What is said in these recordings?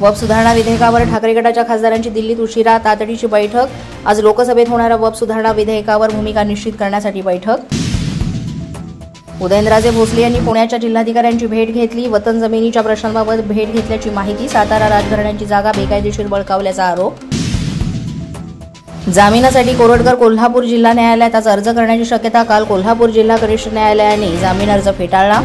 वक्फ सुधारणा विधेयकावर ठाकरे गटाच्या खासदारांची दिल्लीत उशिरा तातडीची बैठक। आज लोकसभेत होणाऱ्या वक्फ सुधारणा विधेयकावर भूमिका निश्चित करण्यासाठी बैठक। उदयनराजे भोसले यांनी पुण्याच्या जिल्हाधिकाऱ्यांची भेट घेतली। वतन जमिनीच्या प्रश्नांबाबत भेट घेतल्याची माहिती। सातारा राजघराण्यांची जागा बेकायदेशीर बळकावल्याचा आरोप। जामिनासाठी कोरटकर कोल्हापूर जिल्हा न्यायालयात आज अर्ज करण्याची शक्यता। काल कोल्हापूर जिल्हा कनिष्ठ न्यायालयाने जामीन अर्ज फेटाळला।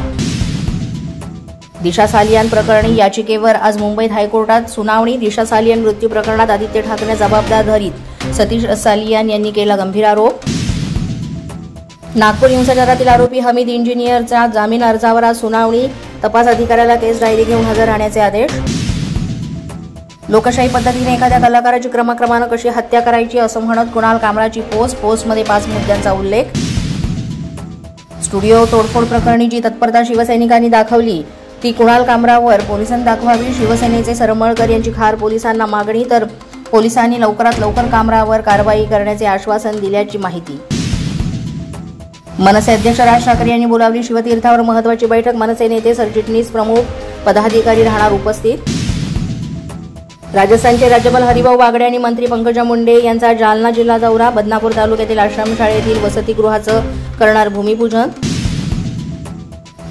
दिशा सालियान प्रकरणी याचिकेवर आज मुंबईत हायकोर्टात सुनावणी। दिशा सालियान मृत्यू प्रकरणात आदित्य ठाकरेंना जबाबदार धरीत सतीश सालियान यांनी केला गंभीर आरोप। नागपूर हिंसाचारातील आरोपी हमीद इंजिनियरच्या जामीन अर्जावर आज सुनावणी। तपास अधिकाऱ्याला केस डायरी घेऊन हजर राहण्याचे आदेश। लोकशाही पद्धतीने एखाद्या कलाकाराची क्रमाक्रमानं कशी हत्या करायची असं म्हणत कुणाल कामराची पोस्टमध्ये 5 मुद्द्यांचा उल्लेख। स्टुडिओ तोडफोड प्रकरणी जी तत्परता शिवसैनिकांनी दाखवली ती कुणाल कामरावर पोलिसांनी दाखवावी। शिवसेनेचे सरमळकर यांची खार पोलिसांना मागणी, तर पोलिसांनी लवकरात लवकर कामरावर कारवाई करण्याचे आश्वासन दिल्याची माहिती। मनसे अध्यक्ष राज ठाकरे यांनी बोलावली शिवतीर्थावर महत्त्वाची बैठक। मनसे नेते सरचिटणीस प्रमुख पदाधिकारी राहणार उपस्थित। राजस्थानचे राज्यपाल हरिभाऊ बागडे आणि मंत्री पंकजा मुंडे यांचा जालना जिल्हा दौरा। बदनापूर तालुक्यातील आश्रमशाळेतील वसतिगृहाचं करणार भूमिपूजन।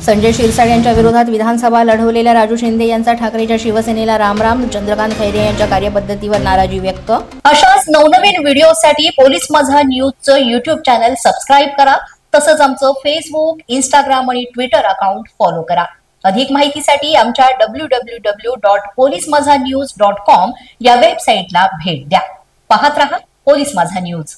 संजय शिरसाट यांच्या विरोधात विधानसभा लढवलेल्या राजू शिंदे यांचा ठाकरेच्या शिवसेनेला रामराम। चंद्रकांत खैरे यांच्या कार्यपद्धतीवर नाराजी व्यक्त। अशाच नवनवीन व्हिडिओसाठी पोलीस माझा न्यूजचं YouTube चॅनल सबस्क्राइब करा। तसंच आमचं फेसबुक, इंस्टाग्राम आणि ट्विटर अकाउंट फॉलो करा। अधिक माहितीसाठी आमच्या www.polismazhanews.com या वेबसाईटला भेट द्या। पाहत रहा पोलीस माझा न्यूज।